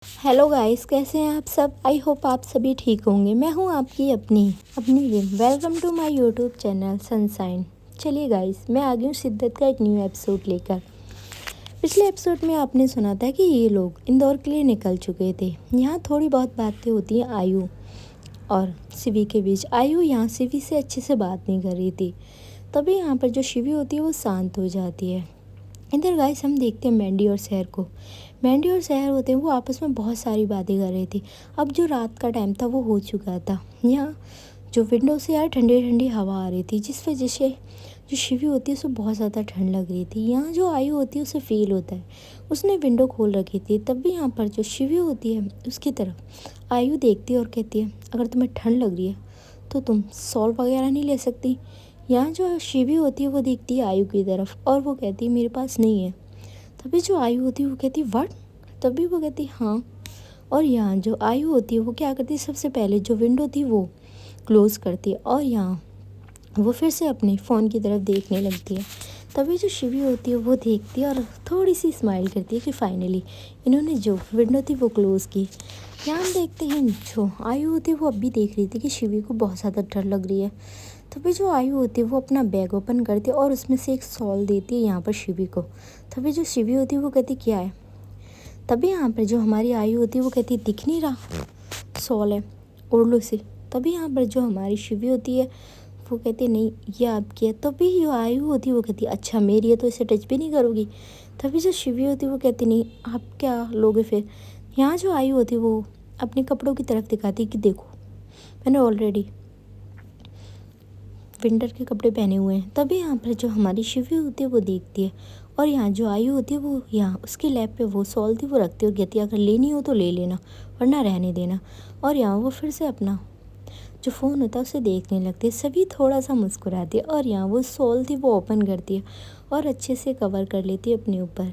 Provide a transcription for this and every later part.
Hello guys, कैसे हैं आप सब। आई होप आप सभी ठीक होंगे। मैं हूं आपकी अपनी अपनी Rim. Welcome to my YouTube channel Sunshine. चलिए गाइस, मैं आ गई हूँ शिद्दत का एक न्यू एपिसोड लेकर। पिछले एपिसोड में आपने सुना था कि ये लोग इंदौर के लिए निकल चुके थे। यहाँ थोड़ी बहुत बातें होती हैं आयु और शिवी के बीच। आयु यहाँ शिवी से अच्छे से बात नहीं कर रही थी, तभी यहाँ पर जो शिवी होती है वो शांत हो जाती है। इधर गाइस हम देखते हैं मैंडी और शहर को। मैंडी और शहर होते हैं वो आपस में बहुत सारी बातें कर रही थी। अब जो रात का टाइम था वो हो चुका था। यहाँ जो विंडो से यार ठंडी ठंडी हवा आ रही थी, जिस वजह से जो शिवी होती है उसे बहुत ज़्यादा ठंड लग रही थी। यहाँ जो आयु होती है उसे फील होता है, उसने विंडो खोल रखी थी। तब भी यहाँ पर जो शिवी होती है उसकी तरफ आयु देखती है और कहती है, अगर तुम्हें ठंड लग रही है तो तुम सॉल वगैरह नहीं ले सकती। यहाँ जो शिवी होती है वो देखती है आयु की तरफ और वो कहती है मेरे पास नहीं है। तभी जो आयु होती है वो कहती है व्हाट। तभी वो कहती है हाँ। और यहाँ जो आयु होती है वो क्या करती है, सबसे पहले जो विंडो थी वो क्लोज़ करती है और यहाँ वो फिर से अपने फ़ोन की तरफ देखने लगती है। तभी जो शिवी होती है वो देखती है और थोड़ी सी स्माइल करती है कि फाइनली इन्होंने जो विंडो थी वो क्लोज़ की। यहाँ हम देखते हैं जो आयु होती है वो अब भी देख रही थी कि शिवी को बहुत ज़्यादा डर लग रही है। तभी जो आयु होती है वो अपना बैग ओपन करती है और उसमें से एक शॉल देती है यहाँ पर शिवी को। तभी जो शिवी होती है वो कहती क्या है। तभी यहाँ पर जो हमारी आयु होती है वो कहती है दिख नहीं रहा, शॉल है, ओढ़ लो से। तभी यहाँ पर जो हमारी शिवी होती है वो कहती है नहीं ये आपकी है। तभी जो आयु होती है वो कहती है अच्छा मेरी है तो इसे टच भी नहीं करोगी। तभी जो शिवी होती है वो कहती नहीं आप क्या लोगे फिर। यहाँ जो आयु होती है वो अपने कपड़ों की तरफ दिखाती है कि देखो मैंने ऑलरेडी विंटर के कपड़े पहने हुए हैं। तभी यहाँ पर जो हमारी शिवी होती है वो देखती है और यहाँ जो आयु होती है वो यहाँ उसके लैब पे वो शॉल थी वो रखती है और कहती है अगर लेनी हो तो ले लेना वरना रहने देना। और यहाँ वो फिर से अपना जो फ़ोन होता है उसे देखने लगती है। सभी थोड़ा सा मुस्कुराती है और यहाँ वो शॉल थी वो ओपन करती है और अच्छे से कवर कर लेती है अपने ऊपर।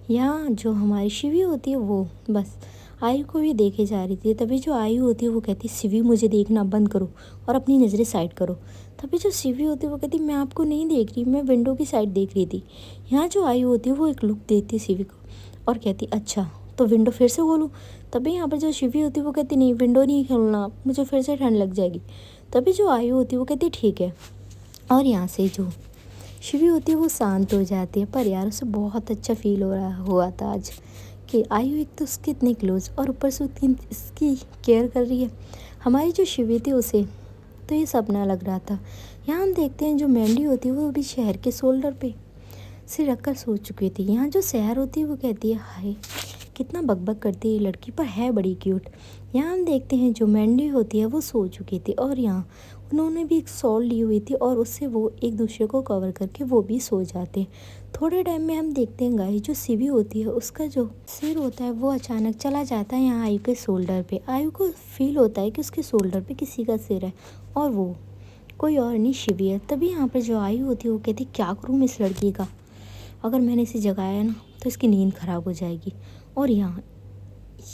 यहाँ जो हमारी शिवी होती है वो बस आयु को भी देखे जा रही थी। तभी जो आयु होती है वो कहती है शिवी मुझे देखना बंद करो और अपनी नज़रें साइड करो। तभी जो शिवी होती है वो कहती मैं आपको नहीं देख रही, मैं विंडो की साइड देख रही थी। यहाँ जो आयु होती है वो एक लुक देती है शिवी को और कहती अच्छा तो विंडो फिर से खोलूँ। तभी यहाँ पर जो शिवी होती है वो कहती नहीं विंडो नहीं खोलना, मुझे फिर से ठंड लग जाएगी। तभी जो आयु होती है वो कहती ठीक है। और यहाँ से जो शिवी होती है वो शांत हो जाती है। पर यार उसे बहुत अच्छा फील हो रहा हुआ था आज कि आयु एक तो उसके इतने क्लोज और ऊपर से इसकी केयर कर रही है। हमारी जो शिवी थी उसे तो ये सपना लग रहा था। यहाँ हम देखते हैं जो मैंडी होती है वो भी शहर के शोल्डर पे से रखकर सो चुकी थी। यहाँ जो शहर होती है वो कहती है हाय कितना बकबक करती है ये लड़की, पर है बड़ी क्यूट। यहाँ हम देखते हैं जो मैंडी होती है वो सो चुकी थी और यहाँ उन्होंने भी एक शॉल ली हुई थी और उससे वो एक दूसरे को कवर करके वो भी सो जाते हैं। थोड़े टाइम में हम देखते हैं गाइस जो शिवी होती है उसका जो सिर होता है वो अचानक चला जाता है यहाँ आयु के शोल्डर पे। आयु को फील होता है कि उसके शोल्डर पे किसी का सिर है और वो कोई और नहीं शिवी है। तभी यहाँ पर जो आयु होती है वो कहती क्या करूँ मैं इस लड़की का, अगर मैंने इसे जगाया ना तो इसकी नींद ख़राब हो जाएगी। और यहाँ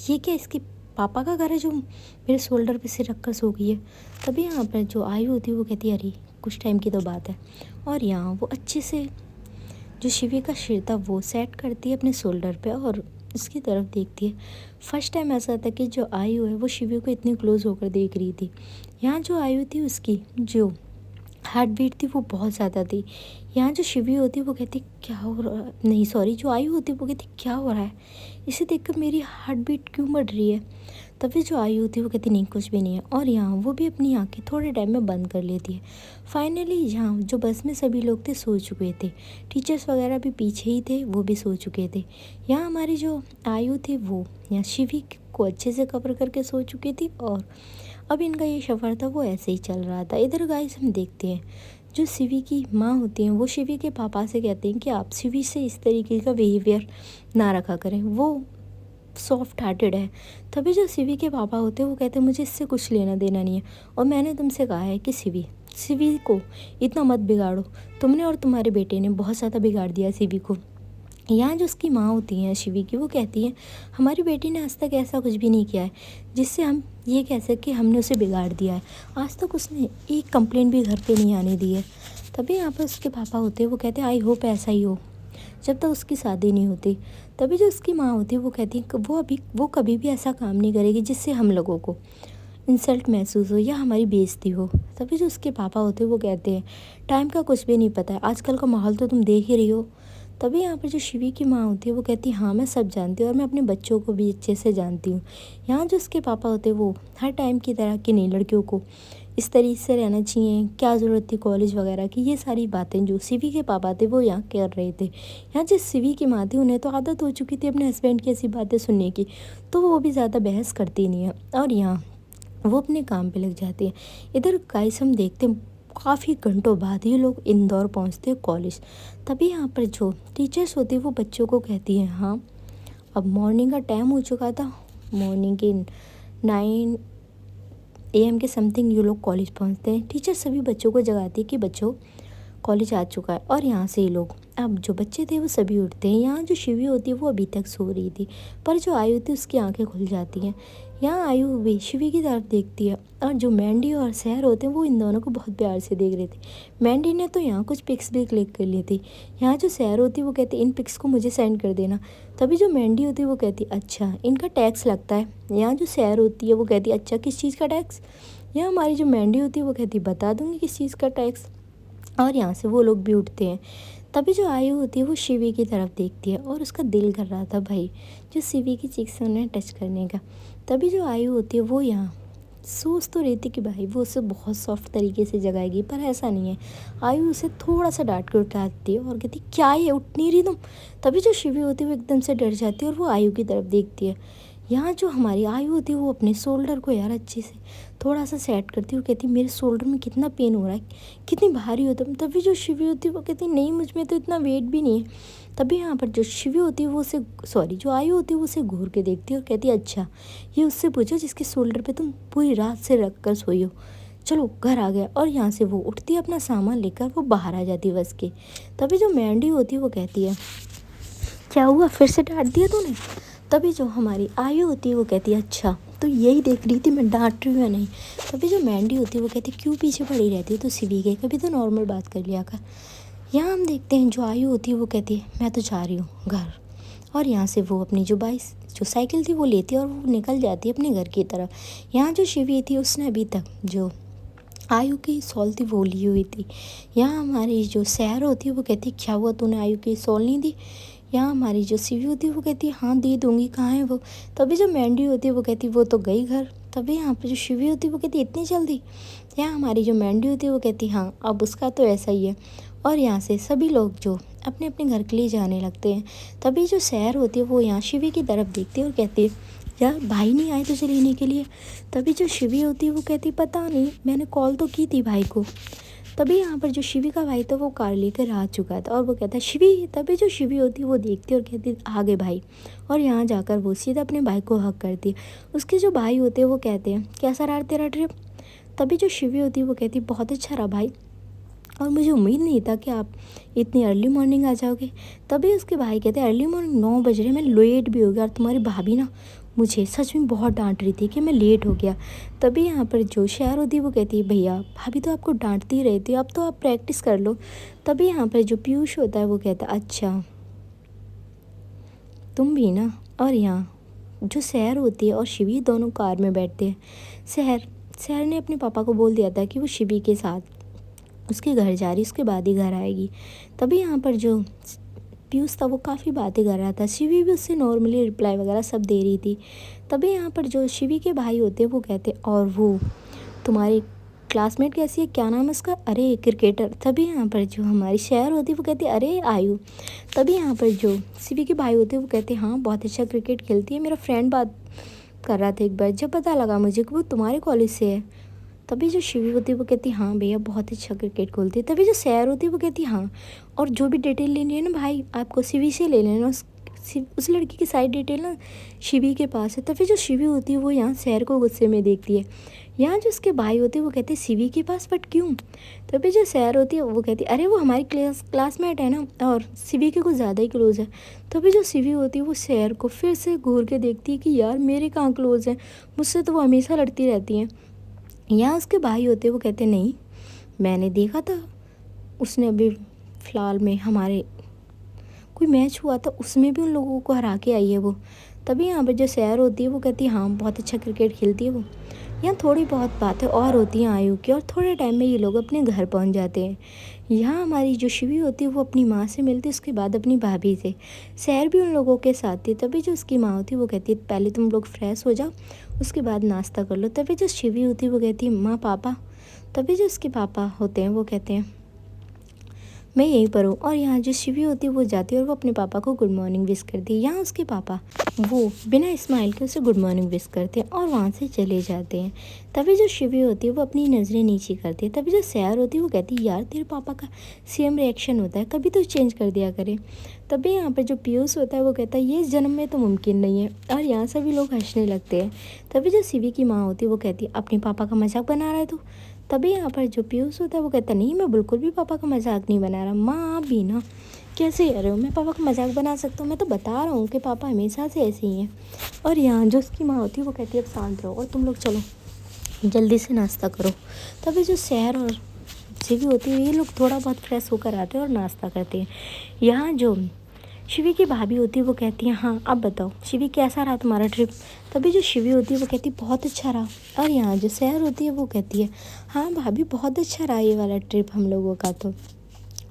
ये क्या इसके पापा का घर है जो मेरे शोल्डर पे सिर रख कर सो गई है। तभी यहाँ पर जो आयु होती है वो कहती है अरे कुछ टाइम की तो बात है। और यहाँ वो अच्छे से जो शिवी का सिर था वो सेट करती है अपने शोल्डर पे और उसकी तरफ देखती है। फर्स्ट टाइम ऐसा था कि जो आयु है वो शिवी को इतनी क्लोज होकर देख रही थी। यहाँ जो आयु थी उसकी जो हार्ट बीट थी वो बहुत ज़्यादा थी। यहाँ जो शिवी होती है वो कहती क्या हो रहा, नहीं सॉरी जो आयु होती है वो कहती क्या हो रहा है, इसे देखकर मेरी हार्ट बीट क्यों बढ़ रही है। तभी जो आयु होती है वो कहती नहीं कुछ भी नहीं है। और यहाँ वो भी अपनी आंखें थोड़े टाइम में बंद कर लेती है। फाइनली यहाँ जो बस में सभी लोग थे सो चुके थे, टीचर्स वगैरह भी पीछे ही थे, वो भी सो चुके थे। यहाँ हमारी जो आयु थी वो यहाँ शिवी को अच्छे से कवर करके सो चुकी थी और अब इनका ये सफ़र था वो ऐसे ही चल रहा था। इधर गाइस हम देखते हैं जो शिवी की माँ होती हैं वो शिवी के पापा से कहते हैं कि आप शिवी से इस तरीके का बिहेवियर ना रखा करें, वो सॉफ्ट हार्टेड है। तभी जो शिवी के पापा होते हैं वो कहते हैं मुझे इससे कुछ लेना देना नहीं है और मैंने तुमसे कहा है कि शिवी को इतना मत बिगाड़ो, तुमने और तुम्हारे बेटे ने बहुत ज़्यादा बिगाड़ दिया शिवी को। यहाँ जो उसकी माँ होती हैं शिवी की वो कहती हैं हमारी बेटी ने आज तक ऐसा कुछ भी नहीं किया है जिससे हम ये कह सकें कि हमने उसे बिगाड़ दिया है। आज तक उसने एक कंप्लेंट भी घर पे नहीं आने दी है। तभी यहाँ पर उसके पापा होते हैं वो कहते हैं आई होप ऐसा ही हो। जब तक उसकी शादी नहीं होती। तभी जो उसकी माँ होती है वो कहती है कि वो कभी भी ऐसा काम नहीं करेगी जिससे हम लोगों को इंसल्ट महसूस हो या हमारी बेइज्जती हो। तभी जो उसके पापा होते हैं वो कहते हैं टाइम का कुछ भी नहीं पता है, आजकल का माहौल तो तुम देख ही रही हो। तभी यहाँ पर जो शिवी की माँ होती है वो कहती है हाँ मैं सब जानती हूँ और मैं अपने बच्चों को भी अच्छे से जानती हूँ। यहाँ जो उसके पापा होते हैं वो हर टाइम की तरह कि नहीं, लड़कियों को इस तरीके से रहना चाहिए, क्या ज़रूरत थी कॉलेज वगैरह की, ये सारी बातें जो शिवी के पापा थे वो यहाँ कर रहे थे। यहाँ जो शिवी की माँ थी उन्हें तो आदत हो चुकी थी अपने हस्बैंड की ऐसी बातें सुनने की, तो वो भी ज़्यादा बहस करती नहीं है और यहाँ वो अपने काम पे लग जाती है। इधर गाइस हम देखते हैं काफ़ी घंटों बाद ये लोग इंदौर पहुंचते हैं कॉलेज। तभी यहाँ पर जो टीचर्स होती है वो बच्चों को कहती हैं हाँ अब मॉर्निंग का टाइम हो चुका था, मॉर्निंग के 9 AM के समथिंग ये लोग कॉलेज पहुंचते हैं। टीचर सभी बच्चों को जगाती है कि बच्चों कॉलेज आ चुका है। और यहाँ से ये लोग अब जो बच्चे थे वो सभी उठते हैं। यहाँ जो शिवी होती है वो अभी तक सो रही थी, पर जो आयु थी उसकी आंखें खुल जाती हैं। यहाँ आयु भी शिवी की तरफ देखती है और जो मैंडी और सहर होते हैं वो इन दोनों को बहुत प्यार से देख रहे थे। मैंडी ने तो यहाँ कुछ पिक्स भी क्लिक कर ली थी। यहाँ जो सहर होती है वो कहती इन पिक्स को मुझे सेंड कर देना। तभी जो मैंडी होती है वो कहती अच्छा इनका टैक्स लगता है। यहाँ जो सहर होती है वो कहती अच्छा किस चीज़ का टैक्स। यहाँ हमारी जो मैंडी होती है वो कहती बता दूँगी किस चीज़ का टैक्स। और यहाँ से वो लोग भी उठते हैं। तभी जो आयु होती है वो शिवी की तरफ देखती है और उसका दिल कर रहा था भाई जो शिवी की चीख से उन्हें टच करने का। तभी जो आयु होती है वो यहाँ सोच तो रही थी कि भाई वो उसे बहुत सॉफ्ट तरीके से जगाएगी, पर ऐसा नहीं है। आयु उसे थोड़ा सा डांट कर उठाती है और कहती क्या ये उठ नहीं रही तुम। तभी जो शिवी होती है वो एकदम से डर जाती है और वो आयु की तरफ देखती है। यहाँ जो हमारी आयु होती है वो अपने शोल्डर को यार अच्छे से थोड़ा सा सेट करती है और कहती मेरे शोल्डर में कितना पेन हो रहा है, कितनी भारी हो तुम। तभी जो शिवी होती है वो कहती नहीं मुझ में तो इतना वेट भी नहीं है। तभी यहाँ पर जो शिवी होती है वो उसे जो आयु होती है वो उसे घूर के देखती है और कहती है अच्छा ये उससे पूछो जिसके शोल्डर पे तुम पूरी रात से रख कर सोई हो, चलो घर आ गया। और यहाँ से वो उठती है अपना सामान लेकर वो बाहर आ जाती है बस के। तभी जो मैंडी होती है वो कहती है क्या हुआ फिर से डांट दिया तूने। तभी जो हमारी आयु होती है वो कहती है अच्छा तो यही देख रही थी मैं डांट रही हूँ या नहीं। तभी जो मैंडी होती है वो कहती है क्यों पीछे पड़ी रहती है तो शिवी के कभी तो नॉर्मल बात कर लिया कर। यहाँ हम देखते हैं जो आयु होती है वो कहती है मैं तो जा रही हूँ घर। और यहाँ से वो अपनी जो साइकिल थी वो लेती है और वो निकल जाती है अपने घर की तरफ। यहाँ जो शिवी थी उसने अभी तक जो आयु की सॉल थी वो ली हुई थी। यहाँ हमारी जो सहर होती है वो कहती है क्या हुआ तूने आयु की सॉल नहीं दी। यहाँ हमारी जो शिवी होती है वो कहती है हाँ दे दूँगी, कहाँ है वो। तभी जो मैंडी होती है वो कहती है वो तो गई घर। तभी यहाँ पर जो शिवी होती है वो कहती है इतनी जल्दी। यहाँ हमारी जो मैंडी होती है वो कहती है हाँ अब उसका तो ऐसा ही है। और यहाँ से सभी लोग जो अपने अपने घर के लिए जाने लगते हैं। तभी जो सहर होती है वो यहाँ शिवी की तरफ देखती है और कहती है यार भाई नहीं आए तुझे लेने के लिए। तभी जो शिवी होती है वो कहती पता नहीं मैंने कॉल तो की थी भाई को। तभी यहाँ पर जो शिवी का भाई था वो कार लेकर आ चुका था और वो कहता है शिवी। तभी जो शिवी होती है वो देखती है और कहती आ गए भाई। और यहाँ जाकर वो सीधा अपने भाई को हक करती है। उसके जो भाई होते हैं वो कहते हैं कैसा रहा तेरा ट्रिप। तभी जो शिवी होती है वो कहती है बहुत अच्छा रहा भाई, और मुझे उम्मीद नहीं था कि आप इतनी अर्ली मॉर्निंग आ जाओगे। तभी उसके भाई कहते हैं अर्ली मॉर्निंग 9 बज रहे, मैं लेट भी हो गया और तुम्हारी भाभी ना मुझे सच में बहुत डांट रही थी कि मैं लेट हो गया। तभी यहाँ पर जो शहर होती है वो कहती है भैया भाभी तो आपको डांटती रहती है, अब तो आप प्रैक्टिस कर लो। तभी यहाँ पर जो पीयूष होता है वो कहता है अच्छा तुम भी ना। और यहाँ जो शहर होती है और शिवी दोनों कार में बैठते हैं। शहर ने अपने पापा को बोल दिया था कि वो शिवी के साथ उसके घर जा रही, उसके बाद ही घर आएगी। तभी यहाँ पर जो पीयूष था वो काफ़ी बातें कर रहा था, शिवी भी उससे नॉर्मली रिप्लाई वगैरह सब दे रही थी। तभी यहाँ पर जो शिवी के भाई होते हैं वो कहते और वो तुम्हारी क्लासमेट कैसी है, क्या नाम है उसका, अरे क्रिकेटर। तभी यहाँ पर जो हमारी शहर होती है वो कहती है अरे आयु। तभी यहाँ पर जो शिवी के भाई होते हैं वो कहते हैं हाँ बहुत अच्छा क्रिकेट खेलती है, मेरा फ्रेंड बात कर रहा था एक बार जब पता लगा मुझे कि वो तुम्हारे कॉलेज से है। तभी जो शिवी होती है वो कहती है हाँ भैया बहुत अच्छा क्रिकेट खेलती है। तभी जो सैर होती है वो कहती है हाँ और जो भी डिटेल लेनी है ना भाई आपको शिवी से ले लेना, उस लड़की की सारी डिटेल ना शिवी के पास है। तभी जो शिवी होती है वो यहाँ सैर को गुस्से में देखती है। यहाँ जो उसके भाई होते हैं वो कहते हैं शिवी के पास बट क्यों। तभी जो सैर होती है वो कहती है अरे वो हमारी क्लासमेट है ना और शिवी के कुछ ज़्यादा ही क्लोज है। तभी जो शिवी होती है वो सैर को फिर से घूर के देखती है कि यार मेरे कहाँ क्लोज है, मुझसे तो वो हमेशा लड़ती रहती हैं। यहाँ उसके भाई होते हैं वो कहते नहीं मैंने देखा था उसने अभी फ़िलहाल में हमारे कोई मैच हुआ था उसमें भी उन लोगों को हरा के आई है वो। तभी यहाँ पर जो सैर होती है वो कहती है हाँ बहुत अच्छा क्रिकेट खेलती है वो। यहाँ थोड़ी बहुत बातें और होती हैं आयु की और थोड़े टाइम में ये लोग अपने घर पहुँच जाते हैं। यहाँ हमारी जो शिवी होती है वो अपनी माँ से मिलती है, उसके बाद अपनी भाभी से। सैर भी उन लोगों के साथ थी। तभी जो उसकी माँ होती है वो कहती है पहले तुम लोग फ्रेश हो जाओ, उसके बाद नाश्ता कर लो। तभी जो शिवी होती है वो कहती है माँ पापा। तभी जो उसके पापा होते हैं वो कहते हैं मैं यहीं पर हूँ। और यहाँ जो शिवी होती है वो जाती है और वो अपने पापा को गुड मॉर्निंग विश करती है। यहाँ उसके पापा वो बिना स्माइल के उसे गुड मॉर्निंग विश करते हैं और वहाँ से चले जाते हैं। तभी जो शिवी होती है वो अपनी नज़रें नीचे करती है। तभी जो सैर होती है वो कहती है यार तेरे पापा का सेम रिएक्शन होता है, कभी तो चेंज कर दिया करे। तभी यहाँ पर जो पीयूष होता है वो कहता है ये इस जन्म में तो मुमकिन नहीं है। और यहाँ सभी लोग हंसने लगते हैं। तभी जो शिवी की माँ होती है वो कहती है अपने पापा का मजाक बना रहा है तू। तभी यहाँ पर जो पीयूष होता है वो कहता नहीं मैं बिल्कुल भी पापा का मजाक नहीं बना रहा। माँ आप भी ना कैसे कह रहे हो, मैं पापा का मजाक बना सकता हूँ, मैं तो बता रहा हूँ कि पापा हमेशा से ऐसे ही हैं। और यहाँ जो उसकी माँ होती है वो कहती है अब शांत रहो और तुम लोग चलो जल्दी से नाश्ता करो। तभी जो सैर और शिवी होती है ये लोग थोड़ा बहुत फ्रेश होकर आते हैं और नाश्ता करते हैं। यहाँ जो शिवी की भाभी होती है वो कहती है हाँ अब बताओ शिवी कैसा रहा तुम्हारा ट्रिप। तभी जो शिवी होती है वो कहती है बहुत अच्छा रहा। और यहाँ जो सैर होती है वो कहती है हाँ भाभी बहुत अच्छा रहा ये वाला ट्रिप हम लोगों का तो।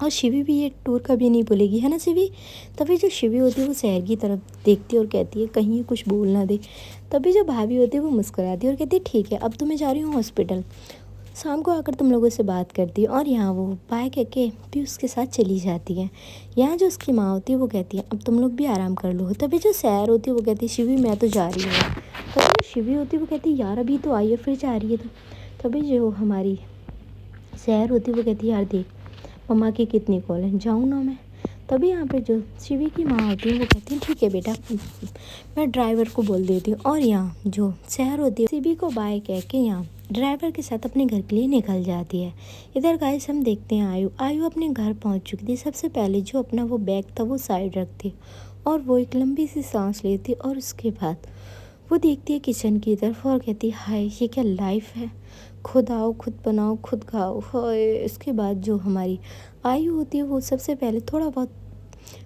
और शिवी भी ये टूर कभी नहीं भूलेगी, है ना शिवी। तभी जो शिवी होती है वो सैर की तरफ देखती है और कहती है कहीं ये कुछ बोल ना दे। तभी जो भाभी होती है वो मुस्कुराती है और कहती है ठीक है अब तो मैं जा रही हूँ हॉस्पिटल, शाम को आकर तुम लोगों से बात करती है। और यहाँ वो बाय कह के भी उसके साथ चली जाती है। यहाँ जो उसकी माँ होती है वो कहती है अब तुम लोग भी आराम कर लो। तभी जो सैर होती है वो कहती है शिवी मैं तो जा रही हूँ। तभी जो शिवी होती है वो कहती है यार अभी तो आई है फिर जा रही है तो। तभी जो हमारी सैर होती है वो कहती है यार देख मम्मा की कितनी कॉल है, जाऊँ ना मैं। तभी यहाँ पे जो शिवी की माँ होती है वो कहती है ठीक है बेटा मैं ड्राइवर को बोल देती हूँ। और यहाँ जो सैर होती है शिवी को बाय कह के यहाँ ड्राइवर के साथ अपने घर के लिए निकल जाती है। इधर गाइस हम देखते हैं आयु अपने घर पहुँच चुकी थी। सबसे पहले जो अपना वो बैग था वो साइड रखती और वो एक लंबी सी सांस लेती और उसके बाद वो देखती है किचन की तरफ और कहती है हाय ये क्या लाइफ है, खुद आओ खुद बनाओ खुद खाओ हाय। इसके बाद जो हमारी आयु होती है वो सबसे पहले थोड़ा बहुत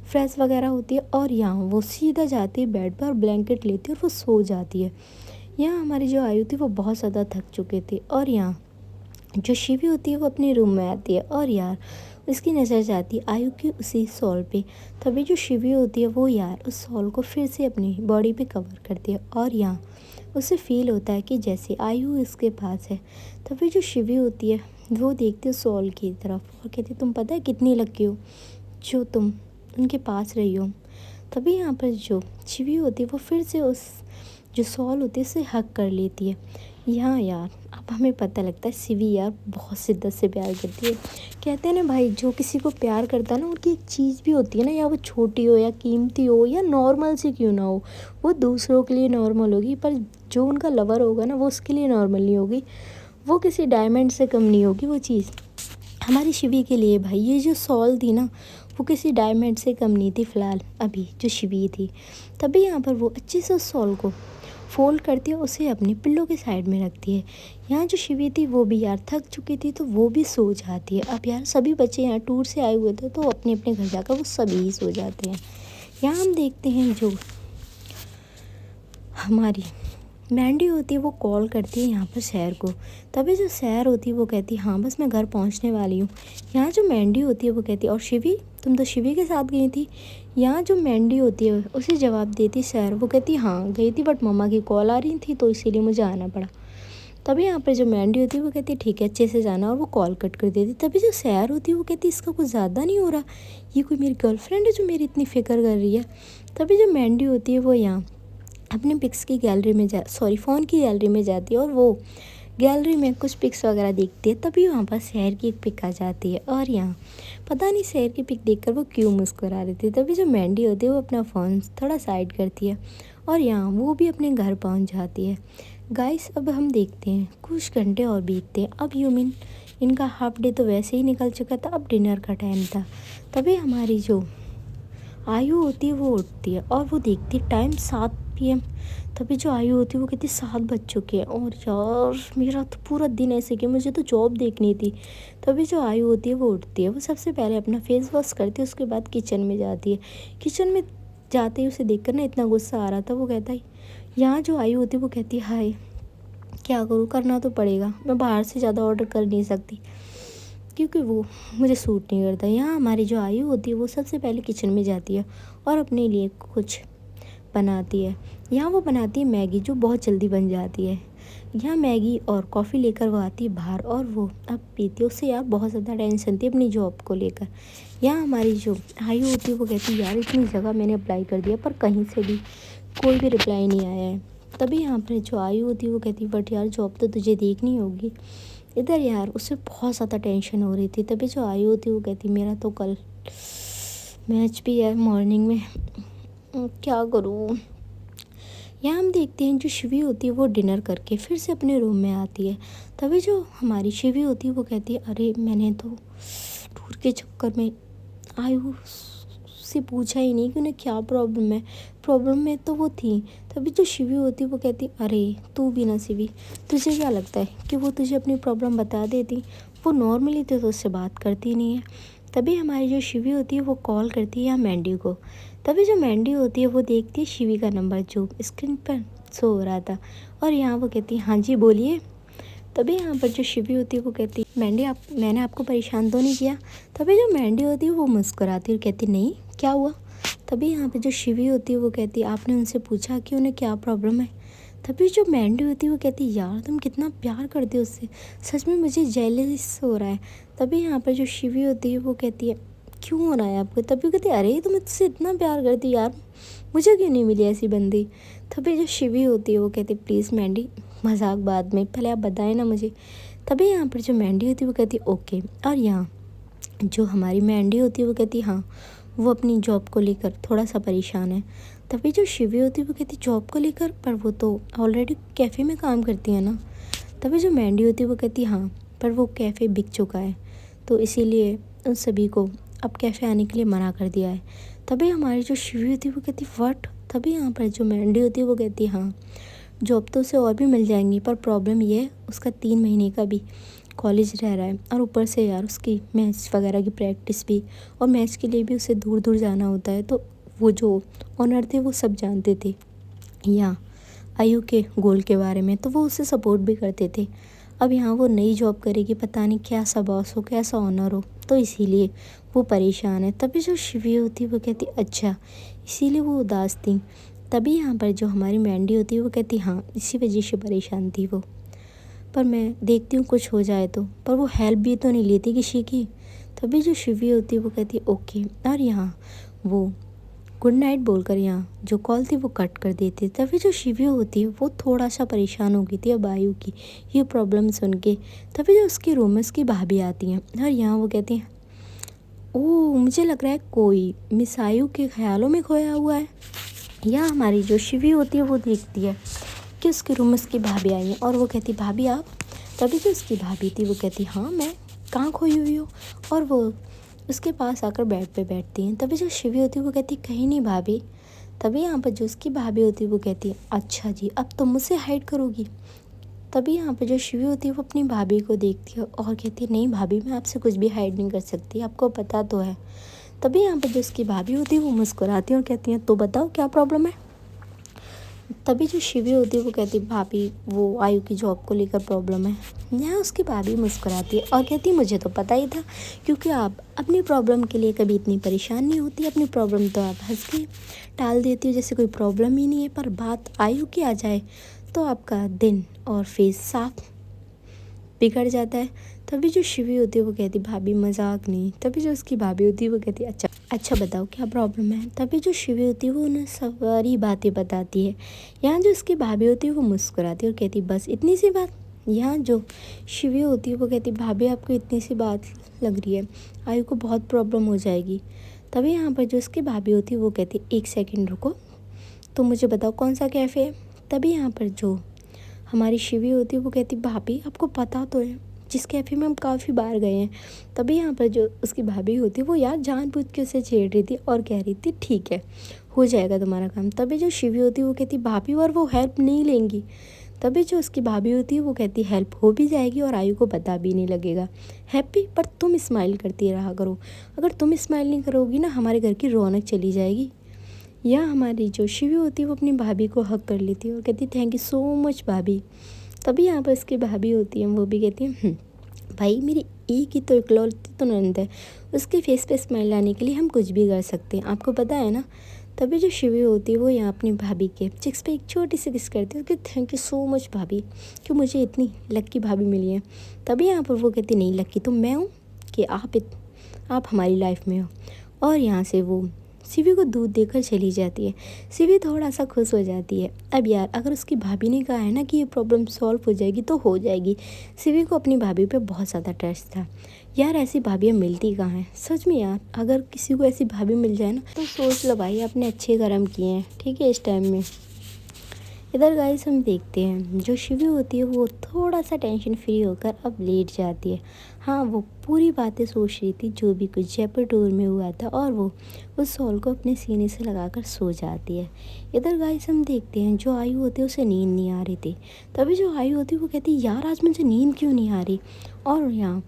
फ्रेश वगैरह होती है और यहाँ वो सीधा जाती है बेड पर और ब्लैंकेट लेती है और वो सो जाती है। यहाँ हमारी जो आयु थी वो बहुत ज़्यादा थक चुके थे। और यहाँ जो शिवी होती है वो अपने रूम में आती है और यार उसकी नज़र जाती है आयु की उसी सॉल पे। तभी जो शिवी होती है वो यार उस सॉल को फिर से अपनी बॉडी पे कवर करती है और यहाँ उसे फील होता है कि जैसे आयु इसके पास है। तभी जो शिवी होती है वो देखती है सॉल की तरफ और कहती है तुम पता है कितनी लकी हो जो तुम उनके पास रही हो। तभी यहाँ पर जो शिवी होती है वो फिर से उस जो सॉल होती है उसे हक कर लेती है। यहाँ यार अब हमें पता लगता है शिवी यार बहुत शिद्दत से प्यार करती है। कहते हैं ना भाई जो किसी को प्यार करता है ना उनकी एक चीज़ भी होती है ना, या वो छोटी हो या कीमती हो या नॉर्मल सी क्यों ना हो, वो दूसरों के लिए नॉर्मल होगी पर जो उनका लवर होगा ना वो उसके लिए नॉर्मल नहीं होगी, वो किसी डायमंड से कम नहीं होगी वो चीज़। हमारी शिवी के लिए भाई ये जो सॉल थी ना वो किसी डायमंड से कम नहीं थी फ़िलहाल अभी जो शिवी थी। तभी यहाँ पर वो अच्छे से उस सॉल को फोल्ड करती है, उसे अपनी पिल्लो के साइड में रखती है। यहाँ जो शिवी थी वो भी यार थक चुकी थी तो वो भी सो जाती है। अब यार सभी बच्चे यहाँ टूर से आए हुए थे तो अपने अपने घर जाकर वो सभी ही सो जाते हैं। यहाँ हम देखते हैं जो हमारी मैंडी होती है वो कॉल करती है यहाँ पर सैर को। तभी जो सैर होती है वो कहती है हाँ बस मैं घर पहुँचने वाली हूँ। यहाँ जो मैंडी होती है वो कहती है और शिवी तुम तो शिवी के साथ गई थी। यहाँ जो मैंडी होती है उसे जवाब देती सैर, वो कहती हाँ गई थी बट मम्मा की कॉल आ रही थी तो इसीलिए मुझे आना पड़ा। तभी यहाँ पर जो मैंडी होती है वो कहती है ठीक है अच्छे से जाना और वो कॉल कट कर देती। तभी जो सैर होती है वो कहती है इसका कुछ ज़्यादा नहीं हो रहा, ये कोई मेरी गर्लफ्रेंड है जो मेरी इतनी फ़िक्र कर रही है। तभी जो मैंडी होती है वो यहाँ अपने पिक्स की गैलरी में फ़ोन की गैलरी में जाती है और वो गैलरी में कुछ पिक्स वगैरह देखती है। तभी वहाँ पर शहर की एक पिक आ जाती है और यहाँ पता नहीं शहर की पिक देखकर वो क्यों मुस्कुरा रही थी। तभी जो मैंडी होती है वो अपना फ़ोन थोड़ा साइड करती है और यहाँ वो भी अपने घर पहुँच जाती है। गाइस अब हम देखते हैं कुछ घंटे और बीतते हैं। अब यूमिन इनका हाफ डे तो वैसे ही निकल चुका था, अब डिनर का टाइम था। तभी हमारी जो आयु होती है वो उठती है और वो देखती है टाइम 7 PM। तभी जो आयु होती है वो कहती 7 बज चुके हैं और यार मेरा तो पूरा दिन ऐसे कि मुझे तो जॉब देखनी थी। तभी जो आयु होती है वो उठती है, वो सबसे पहले अपना फेस वॉश करती है, उसके बाद किचन में जाती है। किचन में जाते ही उसे देखकर ना इतना गुस्सा आ रहा था, वो कहता है यहाँ जो आयु होती है वो कहती है हाय क्या करूँ, करना तो पड़ेगा, मैं बाहर से ज़्यादा ऑर्डर कर नहीं सकती क्योंकि वो मुझे सूट नहीं करता। यहाँ हमारी जो आयु होती है वो सबसे पहले किचन में जाती है और अपने लिए कुछ बनाती है। यहाँ वो बनाती है मैगी जो बहुत जल्दी बन जाती है। यहाँ मैगी और कॉफ़ी लेकर वो आती है बाहर और वो अब पीती है। उससे यार बहुत ज़्यादा टेंशन थी अपनी जॉब को लेकर। यहाँ हमारी जो आयु होती है वो कहती है यार इतनी जगह मैंने अप्लाई कर दिया पर कहीं से भी कोई भी रिप्लाई नहीं आया है। तभी यहाँ पर जो आयु होती है वो कहती है बट यार जॉब तो तुझे देखनी होगी। इधर यार उससे बहुत ज़्यादा टेंशन हो रही थी। तभी जो आयु होती है वो कहती मेरा तो कल मैच भी है मॉर्निंग में, क्या करूँ। यहाँ हम देखते हैं जो शिवी होती है वो डिनर करके फिर से अपने रूम में आती है। तभी जो हमारी शिवी होती है वो कहती है अरे मैंने तो टूर के चक्कर में आयु से पूछा ही नहीं कि उन्हें क्या प्रॉब्लम है। प्रॉब्लम में तो वो थी। तभी जो शिवी होती है वो कहती अरे तू भी ना शिवी, तुझे क्या लगता है कि वो तुझे अपनी प्रॉब्लम बता देती, वो नॉर्मली तो उससे बात करती नहीं है। तभी हमारी जो शिवी होती है वो कॉल करती है यहाँ मैंडी को। तभी जो मैंडी होती है वो देखती है शिवी का नंबर जो स्क्रीन पर शो हो रहा था और यहाँ वो कहती है हाँ जी बोलिए। तभी यहाँ पर जो शिवी होती है वो कहती है मैंडी मैंने आपको परेशान तो नहीं किया। तभी जो मैंडी होती है वो मुस्कुराती है और कहती नहीं क्या हुआ। तभी यहाँ पर जो शिवी होती है वो कहती है आपने उनसे पूछा कि उन्हें क्या प्रॉब्लम है। तभी जो मैंडी होती है वो कहती है यार तुम कितना प्यार करते हो उससे, सच में मुझे जेलस हो रहा है। तभी यहाँ पर जो शिवी होती है वो कहती है क्यों हो रहा है आपको। तभी कहती है अरे तुम मुझसे इतना प्यार करती यार, मुझे क्यों नहीं मिली ऐसी बंदी। तभी जो शिवी होती है वो कहती प्लीज़ मैंडी मजाक बाद में, पहले आप बताएं ना मुझे। तभी यहाँ पर जो मैंडी होती है वो कहती ओके। और यहाँ जो हमारी मैंडी होती है वो कहती हाँ वो अपनी जॉब को लेकर थोड़ा सा परेशान है। तभी जो शिवी होती है वो कहती जॉब को लेकर, पर वो तो ऑलरेडी कैफ़े में काम करती है ना। तभी जो मैंडी होती है वो कहती हाँ पर वो कैफ़े बिक चुका है तो इसीलिए उन सभी को अब कैफ़े आने के लिए मना कर दिया है। तभी हमारी जो शिवी होती है वो कहती व्हाट। तभी यहाँ पर जो मैंडी होती है वो कहती हाँ जॉब तो उसे और भी मिल जाएंगी पर प्रॉब्लम ये है उसका 3 महीने का भी कॉलेज रह रहा है और ऊपर से यार उसकी मैच वगैरह की प्रैक्टिस भी और मैच के लिए भी उसे दूर दूर जाना होता है। तो वो जो ऑनर थे वो सब जानते थे यहाँ आयु के गोल के बारे में, तो वो उसे सपोर्ट भी करते थे। अब यहाँ वो नई जॉब करेगी, पता नहीं कैसा बॉस हो कैसा ऑनर हो, तो इसीलिए वो परेशान है। तभी जो शिवी होती है वो कहती अच्छा इसीलिए वो उदास थी। तभी यहाँ पर जो हमारी मैंडी होती है वो कहती हाँ इसी वजह से परेशान थी वो, पर मैं देखती हूँ कुछ हो जाए तो, पर वो हेल्प भी तो नहीं लेती किसी की। तभी जो शिवी होती है वो कहती है ओके। और यहाँ वो गुड नाइट बोलकर यहाँ जो कॉल थी वो कट कर देती है। तभी जो शिवी होती है वो थोड़ा सा परेशान हो गई थी अब आयु की ये प्रॉब्लम सुन के। तभी जो उसके रूम में उसकी भाभी आती हैं और यहाँ वो कहती हैं ओह मुझे लग रहा है कोई मिस आयु के ख्यालों में खोया हुआ है। यहाँ हमारी जो शिवी होती है वो देखती है कि उसके रूम में उसकी भाभी आई है और वो कहती भाभी आप। तभी जो उसकी भाभी थी वो कहती हाँ मैं कहाँ खोई हुई हो, और वो उसके पास आकर बेड पे बैठती हैं। तभी जो शिवी होती है वो कहती कहीं नहीं भाभी। तभी यहाँ पर जो उसकी भाभी होती है वो कहती है अच्छा जी अब तुम मुझसे हाइड करोगी। तभी यहाँ पर जो शिवी होती है वो अपनी भाभी को देखती है और कहती है नहीं भाभी मैं आपसे कुछ भी हाइड नहीं कर सकती, आपको पता तो है। तभी यहाँ पर जो उसकी भाभी होती है वो मुस्कुराती है और कहती है तो बताओ क्या प्रॉब्लम है। तभी जो शिवी होती है वो कहती है भाभी वो आयु की जॉब को लेकर प्रॉब्लम है। यहाँ उसकी भाभी मुस्कुराती है और कहती है मुझे तो पता ही था क्योंकि आप अपनी प्रॉब्लम के लिए कभी इतनी परेशान नहीं होती, अपनी प्रॉब्लम तो आप हंस के टाल देती हो जैसे कोई प्रॉब्लम ही नहीं है, पर बात आयु की आ जाए तो आपका दिन और फेस साफ बिगड़ जाता है। तभी जो शिवी होती है वो कहती भाभी मजाक नहीं। तभी जो उसकी भाभी होती है वो कहती अच्छा बताओ क्या प्रॉब्लम है। तभी जो शिवी होती है वो उन्हें सारी बातें बताती है। यहाँ जो उसकी भाभी होती है वो मुस्कुराती है और कहती बस इतनी सी बात। यहाँ जो शिवी होती है वो कहती भाभी आपको इतनी सी बात लग रही है, आयु को बहुत प्रॉब्लम हो जाएगी। तभी यहाँ पर जो उसकी भाभी होती है वो कहती एक सेकेंड रुको तो मुझे बताओ कौन सा कैफ़े है। तभी यहाँ पर जो हमारी शिवी होती है वो कहती भाभी आपको पता तो है जिस कैफ़े में हम काफ़ी बार गए हैं। तभी यहाँ पर जो उसकी भाभी होती है वो यार जानबूझ के उसे छेड़ रही थी और कह रही थी ठीक है हो जाएगा तुम्हारा काम। तभी जो शिवी होती है वो कहती भाभी, और वो हेल्प नहीं लेंगी। तभी जो उसकी भाभी होती है वो कहती हेल्प हो भी जाएगी और आयु को पता भी नहीं लगेगा। हैप्पी, पर तुम स्माइल करती रहा करो। अगर तुम स्माइल नहीं करोगी ना, हमारे घर की रौनक चली जाएगी। या हमारी जो शिवी होती है वो अपनी भाभी को हक कर लेती है और कहती थैंक यू सो मच भाभी। तभी यहाँ पर उसकी भाभी होती है, वो भी कहती है भाई मेरी एक ही तो इकलौती तो नंद है, उसके फेस पे स्माइल लाने के लिए हम कुछ भी कर सकते हैं, आपको पता है ना। तभी जो शिवी होती है वो यहाँ अपनी भाभी के चिक्स पे एक छोटी सी किस करती है कि थैंक यू सो मच भाभी कि मुझे इतनी लक्की भाभी मिली है। तभी यहाँ पर वो कहती नहीं, लक्की तो मैं हूँ कि आप हमारी लाइफ में हो। और यहाँ से वो शिवी को दूध देकर चली जाती है। शिवी थोड़ा सा खुश हो जाती है। अब यार अगर उसकी भाभी ने कहा है ना कि ये प्रॉब्लम सॉल्व हो जाएगी तो हो जाएगी। शिवी को अपनी भाभी पे बहुत ज़्यादा ट्रस्ट था। यार ऐसी भाभियाँ मिलती कहाँ हैं सच में यार, अगर किसी को ऐसी भाभी मिल जाए ना तो सोच लो भाई अपने अच्छे कर्म किए हैं, ठीक है इस टाइम में। इधर गाइस हम देखते हैं जो शिवी होती है वो थोड़ा सा टेंशन फ्री होकर अब लेट जाती है। हाँ वो पूरी बातें सोच रही थी जो भी कुछ जयपुर टूर में हुआ था, और वो उस शॉल को अपने सीने से लगाकर सो जाती है। इधर गाइस हम देखते हैं जो आयु होती है उसे नींद नहीं आ रही थी। तभी जो आयु होती है वो कहती है यार आज मुझे नींद क्यों नहीं आ रही, और यहाँ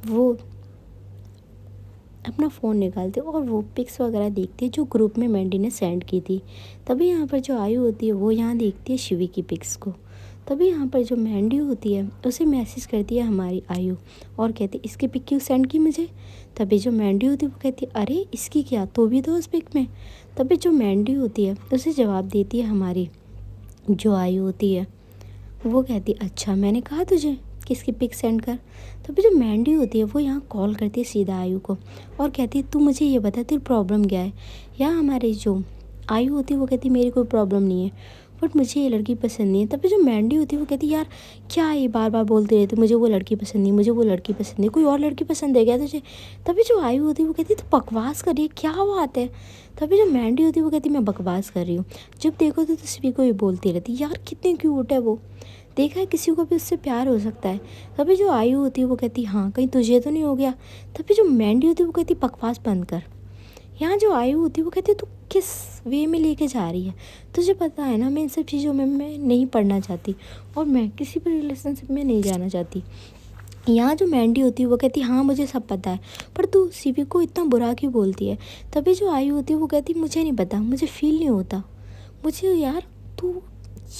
वो अपना फ़ोन निकालती और वो पिक्स वगैरह देखती है जो ग्रुप में मैंडी ने सेंड की थी। तभी यहाँ पर जो आयु होती है वो यहाँ देखती है शिवी की पिक्स को। तभी यहाँ पर जो मैंडी होती है उसे मैसेज करती है हमारी आयु और कहती है इसकी पिक क्यों सेंड की मुझे। तभी जो मैंडी होती है वो कहती है अरे इसकी क्या, तो भी तो उस पिक में। तभी जो मैंडी होती है उसे जवाब देती है हमारी जो आयु होती है, वो कहती अच्छा मैंने कहा तुझे कि इसकी पिक सेंड कर। तभी जो मैंडी होती है वो यहाँ कॉल करती है सीधा आयु को और कहती है तू मुझे ये बता तेरी प्रॉब्लम क्या है। यहाँ हमारी जो आयु होती है वो कहती है मेरी कोई प्रॉब्लम नहीं है, बट मुझे ये लड़की पसंद नहीं है। तभी जो मैंडी होती है वो कहती है यार क्या ये बार बार बोलते रहते मुझे वो लड़की पसंद नहीं, मुझे वो लड़की पसंद नहीं, कोई और लड़की पसंद है क्या तुझे। तभी जो आयु होती है वो कहती है तो बकवास कर रही है, क्या बात है। तभी जो मैंडी होती है वो कहती है मैं बकवास कर रही हूँ, जब देखो तो सभी को ये बोलती रहती यार कितनी क्यूट है वो, देखा है किसी को भी उससे प्यार हो सकता है। तभी जो आयु होती है वो कहती हाँ कहीं तुझे तो नहीं हो गया। तभी जो मैंडी होती है वो कहती बकवास बंद कर। यहाँ जो आयु होती है वो कहती है तू किस वे में लेके जा रही है, तुझे पता है ना मैं इन सब चीज़ों में मैं नहीं पढ़ना चाहती और मैं किसी भी रिलेशनशिप में नहीं जाना चाहती। यहाँ जो मैंडी होती है वो कहती हाँ मुझे सब पता है, पर तू शिवी को इतना बुरा क्यों बोलती है। तभी जो आयु होती है वो कहती मुझे नहीं पता, मुझे फील नहीं होता मुझे। यार तू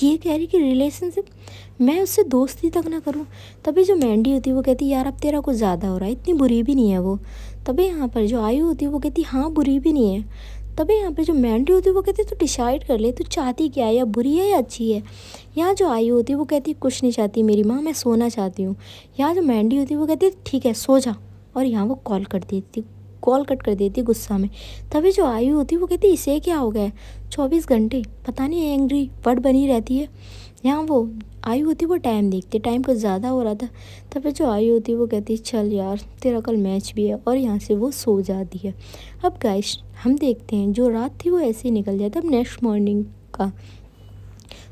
ये कह रही कि रिलेशनशिप मैं उससे दोस्ती तक ना करूं। तभी जो मैंडी होती है वो कहती यार अब तेरा कुछ ज़्यादा हो रहा है, इतनी बुरी भी नहीं है वो। तभी यहाँ पर जो आयु होती है वो कहती हाँ बुरी भी नहीं है। तभी यहाँ पर जो मैंडी होती है वो कहती तू डिसाइड कर ले तू चाहती क्या है, या बुरी है या अच्छी है। यहाँ जो आयु होती है वो कहती कुछ नहीं चाहती मेरी माँ, मैं सोना चाहती हूँ। यहाँ जो मैंडी होती है वो कहती ठीक है सो जा, और यहाँ वो कॉल कट कर देती गुस्सा में। तभी जो आयु होती है वो कहती इसे क्या हो गया है, 24 घंटे पता नहीं एंग्री बर्ड बनी रहती है। यहाँ वो आयु होती वो टाइम देखती, टाइम कुछ ज़्यादा हो रहा था। तभी जो आयु होती वो कहती चल यार तेरा कल मैच भी है, और यहाँ से वो सो जाती है। अब गाइस हम देखते हैं जो रात थी वो ऐसे ही निकल जाता। अब नेक्स्ट मॉर्निंग का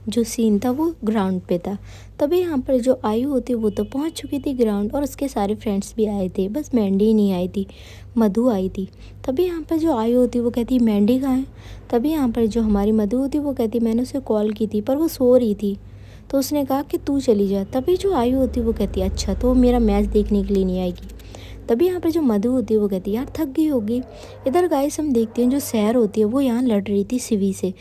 जो सीन था वो ग्राउंड पे था। तभी यहाँ पर जो आयु होती वो तो पहुँच चुकी थी ग्राउंड, और उसके सारे फ्रेंड्स भी आए थे, बस मैंडी ही नहीं आई थी, मधु आई थी। तभी यहाँ पर जो आयु होती वो कहती मैंडी कहाँ है। तभी यहाँ पर जो हमारी मधु होती वो कहती मैंने उसे कॉल की थी पर वो सो रही थी, तो उसने कहा कि तू चली जा। तभी जो आयु होती वो कहती अच्छा तो मेरा मैच देखने के लिए नहीं आएगी। तभी यहाँ पर जो मधु होती है वो कहती यार थक गई होगी। इधर गाइस हम देखते हैं जो सैर होती है वो यहाँ लड़ रही थी शिवी से।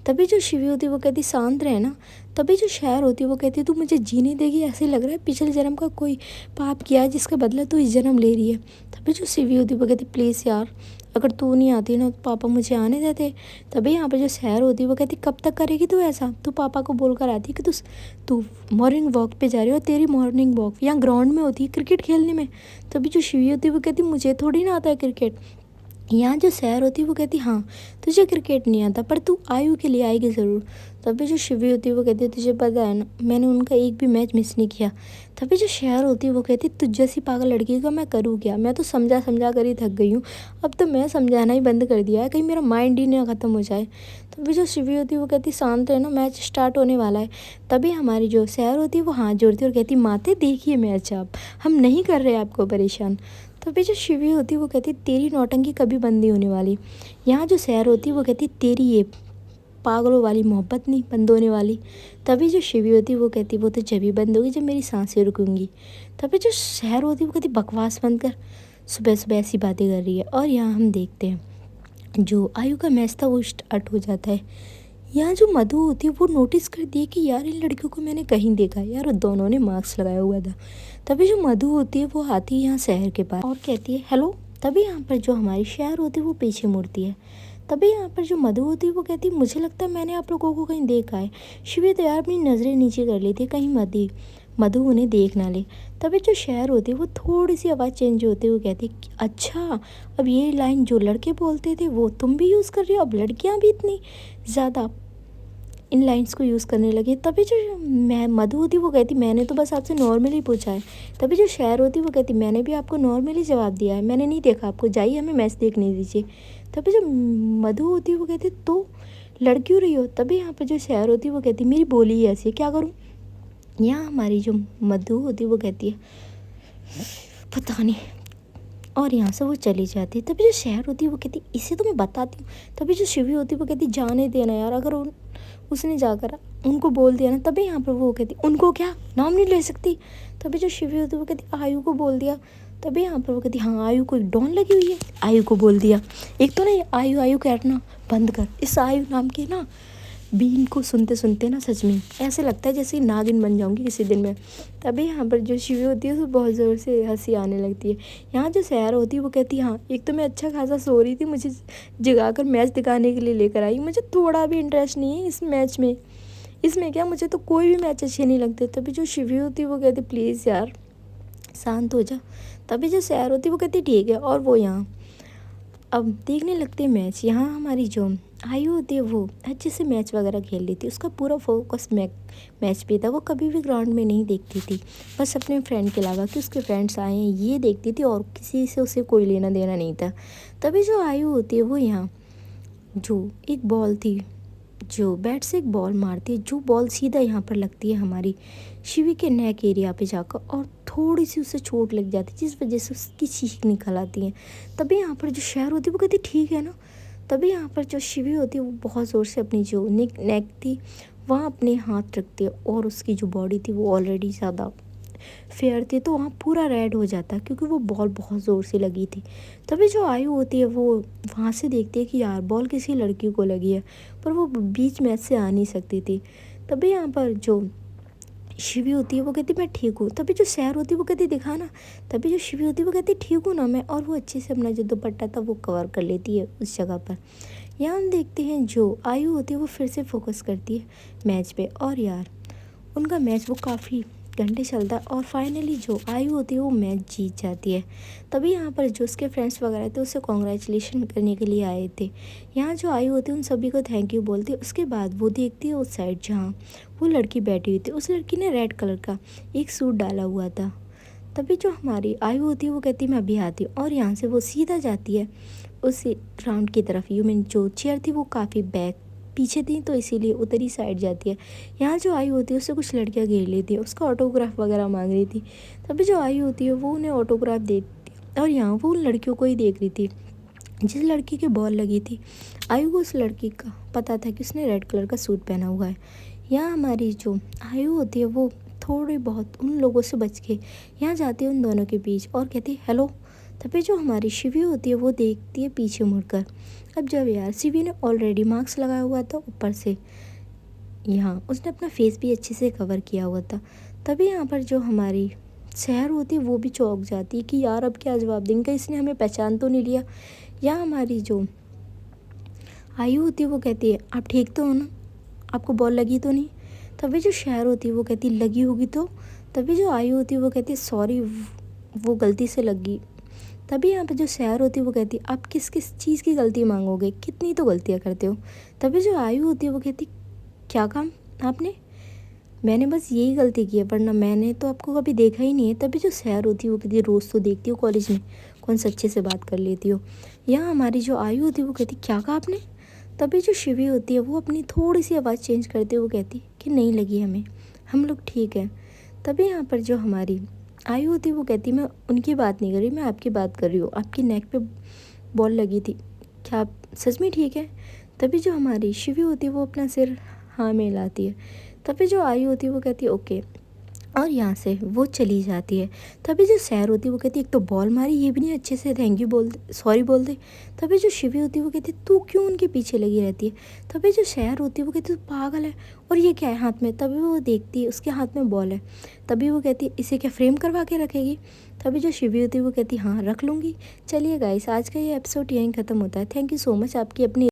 तभी जो शिवी होती है वो कहती शांत रहे ना। तभी जो शहर होती है वो कहती है तू मुझे जीने देगी, ऐसे लग रहा है पिछले जन्म का कोई पाप किया है जिसका बदला तू इस जन्म ले रही है। तभी जो शिवी होती है वो कहती प्लीज़ यार अगर तू नहीं आती ना तो पापा मुझे आने देते। तभी यहाँ पर जो शहर होती है वो कहती कब तक करेगी तू ऐसा, तू पापा को बोल कर आती कि तू मॉर्निंग वॉक पे जा रही हो, तेरी मॉर्निंग वॉक यहाँ ग्राउंड में होती है क्रिकेट खेलने में। तभी जो शिवी होती है वो कहती मुझे थोड़ी ना आता है क्रिकेट। यहाँ जो सैर होती है वो कहती हाँ तुझे क्रिकेट नहीं आता पर तू आयु के लिए आएगी ज़रूर। तभी जो शिवी होती है वो कहती है तुझे पता है ना, मैंने उनका एक भी मैच मिस नहीं किया। तभी जो शहर होती है वो कहती है तुझ जैसी पागल लड़की का मैं करूँ क्या, मैं तो समझा समझा कर ही थक गई हूँ, अब तो मैं समझाना ही बंद कर दिया है, कहीं मेरा माइंड ही ना ख़त्म हो जाए। तभी जो शिवी होती है वो कहती शांत है ना, मैच स्टार्ट होने वाला है। तभी हमारी जो शहर होती है वो हाथ जोड़ती है और कहती माते देखिए मैच आप, हम नहीं कर रहे आपको परेशान। तभी जो शिवी होती है वो कहती तेरी नौटंकी कभी बंद नहीं होने वाली। यहाँ जो शहर होती है वो कहती तेरी ये पागलों वाली मोहब्बत नहीं बंद होने वाली। तभी जो शिवी होती है वो कहती वो तो जब ही बंद होगी जब मेरी सांसें रुकूंगी। तभी जो शहर होती है वो कहती बकवास बंद कर, सुबह सुबह ऐसी बातें कर रही है। और यहाँ हम देखते हैं जो आयु का मैच था वो स्टार्ट हो जाता है। यहाँ जो मधु होती है वो नोटिस करती है कि यार इन लड़कियों को मैंने कहीं देखा है यार, दोनों ने मास्क लगाया हुआ था। तभी जो मधु होती है वो आती है यहाँ शहर के पास और कहती है हेलो। तभी यहाँ पर जो हमारी शहर होती है वो पीछे मुड़ती है। तभी यहाँ पर जो मधु होती है वो कहती है मुझे लगता है मैंने आप लोगों को कहीं देखा है। शिवी तो यार अपनी नज़रें नीचे कर लेती है कहीं मधु उन्हें देख ना ले। तभी जो शहर होती है वो थोड़ी सी आवाज़ चेंज होती है, वो कहती है अच्छा अब ये लाइन जो लड़के बोलते थे वो तुम भी यूज़ कर रही हो, अब लड़कियाँ भी इतनी ज़्यादा इन लाइन्स को यूज़ करने लगे। तभी जो मैं मधु होती वो कहती मैंने तो बस आपसे नॉर्मली पूछा है। तभी जो शहर होती वो कहती मैंने भी आपको नॉर्मली जवाब दिया है, मैंने नहीं देखा आपको, जाइए हमें मैच देखने दीजिए। तभी जो मधु होती है वो कहती तो लड़ क्यों रही हो। तभी यहाँ पर जो शहर होती है वो कहती मेरी बोली ही ऐसी है क्या करूँ। यहाँ हमारी जो मधु होती है वो कहती है पता नहीं, और यहाँ से वो चली जाती है। तभी जो शहर होती है वो कहती इसे तो मैं बताती हूँ। तभी जो शिवी होती है वो कहती जाने देना यार, अगर उसने जाकर उनको बोल दिया ना। तभी यहाँ पर वो कहती उनको क्या नाम नहीं ले सकती। तभी जो शिवी होती है वो कहती आयु को बोल दिया। तभी यहाँ पर वो कहती हाँ आयु को एक डॉन लगी हुई है, आयु को बोल दिया। एक तो ना ये आयु आयु कहना बंद कर, इस आयु नाम के ना बीन को सुनते सुनते ना सच में ऐसे लगता है जैसे नागिन बन जाऊंगी किसी दिन में। तभी यहाँ पर जो शिवी होती है तो बहुत ज़ोर से हंसी आने लगती है। यहाँ जो सैर होती है वो कहती है हाँ एक तो मैं अच्छा खासा सो रही थी, मुझे जगाकर मैच दिखाने के लिए लेकर आई, मुझे थोड़ा भी इंटरेस्ट नहीं है इस मैच में, इसमें क्या मुझे तो कोई भी मैच अच्छे नहीं लगते। तभी जो शिवी होती है वो कहती प्लीज़ यार शांत हो जा। तभी जो सैर होती है वो कहती ठीक है, और वो यहाँ अब देखने लगते हैं मैच। यहाँ हमारी जो आयु होती है वो अच्छे से मैच वगैरह खेल लेती है, उसका पूरा फोकस मैच पे था, वो कभी भी ग्राउंड में नहीं देखती थी, बस अपने फ्रेंड के अलावा कि उसके फ्रेंड्स आए हैं ये देखती थी और किसी से उसे कोई लेना देना नहीं था। तभी जो आयु होती है वो यहाँ जो एक बॉल थी, जो बैट से एक बॉल मारती है, जो बॉल सीधा यहाँ पर लगती है हमारी शिवी के नेक एरिया पे जाकर और थोड़ी सी उसे चोट लग जाती है जिस वजह से उसकी चीख निकल आती है। तभी यहाँ पर जो शहर होती है वो कहती ठीक है ना। तभी यहाँ पर जो शिवी होती है वो बहुत ज़ोर से अपनी जो नेक थी वहाँ अपने हाथ रखती है और उसकी जो बॉडी थी वो ऑलरेडी ज़्यादा फेयर थी तो वहाँ पूरा रेड हो जाता है क्योंकि वो बॉल बहुत ज़ोर से लगी थी। तभी जो आयु होती है वो वहाँ से देखती है कि यार बॉल किसी लड़की को लगी है, पर वो बीच मैच से आ नहीं सकती थी। तभी यहाँ पर जो शिवी होती है वो कहती मैं ठीक हूँ। तभी जो सैर होती है वो कहती दिखा ना। तभी जो शिवी होती है वो कहती ठीक हूँ ना मैं, और वो अच्छे से अपना जो दुपट्टा था वो कवर कर लेती है उस जगह पर। यहाँ हम देखते हैं जो आयु होती है वो फिर से फोकस करती है मैच पे, और यार उनका मैच वो काफ़ी घंटे चलता है और फाइनली जो आयु होती है वो मैच जीत जाती है। तभी यहाँ पर जो उसके फ्रेंड्स वगैरह थे उसे कॉन्ग्रेचुलेशन करने के लिए आए थे। यहाँ जो आयु होती है उन सभी को थैंक यू बोलती है। उसके बाद वो देखती है उस साइड जहाँ वो लड़की बैठी हुई थी, उस लड़की ने रेड कलर का एक सूट डाला हुआ था। तभी जो हमारी आयु होती है वो कहती है मैं अभी आती हूँ, और यहाँ से वो सीधा जाती है उस ग्राउंड की तरफ। यू मीन जो चेयर थी वो काफ़ी बैक पीछे थी तो इसीलिए उधर साइड जाती है। यहाँ जो आयु होती है उससे कुछ लड़कियाँ घेर लेती है, उसका ऑटोग्राफ वगैरह मांग रही थी। तभी जो आयु होती है वो उन्हें ऑटोग्राफ देती है और यहाँ वो उन लड़कियों को ही देख रही थी जिस लड़की की बॉल लगी थी। आयु को उस लड़की का पता था कि उसने रेड कलर का सूट पहना हुआ है। यहाँ हमारी जो आयु होती है वो थोड़ी बहुत उन लोगों से बच के यहाँ जाती है उन दोनों के बीच और कहती है हेलो। तभी जो हमारी शिवी होती है वो देखती है पीछे मुड़कर। अब जब यार शिवी ने ऑलरेडी मास्क लगाया हुआ था, ऊपर से यहाँ उसने अपना फेस भी अच्छे से कवर किया हुआ था। तभी यहाँ पर जो हमारी शहर होती है वो भी चौंक जाती है कि यार अब क्या जवाब देंगे, इसने हमें पहचान तो नहीं लिया। या हमारी जो आयु होती है वो कहती है आप ठीक तो हो ना, आपको बॉल लगी तो नहीं। तभी जो शहर होती है वो कहती है लगी होगी तो। तभी जो आयु होती है वो कहती है सॉरी वो गलती से लगी। तभी यहाँ पे जो शहर होती है वो कहती है आप किस किस चीज़ की गलती मांगोगे, कितनी तो गलतियाँ करते हो। तभी जो आयु होती है वो कहती क्या काम आपने? मैंने बस यही गलती की है, वरना मैंने तो आपको कभी देखा ही नहीं है। तभी जो सैर होती है वो कहती है रोज़ तो देखती हो कॉलेज में, कौन सा अच्छे से बात कर लेती हो। यहाँ हमारी जो आयु होती है वो कहती क्या कहा आपने? तभी जो शिवी होती है वो अपनी थोड़ी सी आवाज़ चेंज करती है, वो कहती कि नहीं लगी हमें, हम लोग ठीक हैं। तभी यहाँ पर जो हमारी आयु होती है वो कहती मैं उनकी बात नहीं कर रही, मैं आपकी बात कर रही हूँ, आपकी नेक पे बॉल लगी थी, क्या आप सच में ठीक है? तभी जो हमारी शिवी होती है वो अपना सिर हाँ में हिलाती है। तभी जो आयु होती है वो कहती है ओके, और यहाँ से वो चली जाती है। तभी जो सैर होती है वो कहती है एक तो बॉल मारी, ये भी नहीं अच्छे से थैंक यू बोल दे, सॉरी बोल दे। तभी जो शिवी होती है वो कहती है तू क्यों उनके पीछे लगी रहती है? तभी जो सैर होती है वो कहती है तू पागल है, और ये क्या है हाथ में? तभी वो देखती है उसके हाथ में बॉल है। तभी वो कहती है इसे क्या फ्रेम करवा के रखेगी? तभी जो शिवी होती है वो कहती है हाँ रख लूँगी। चलिए गाइस, आज का ये एपिसोड यहीं ख़त्म होता है। थैंक यू सो मच आपकी अपनी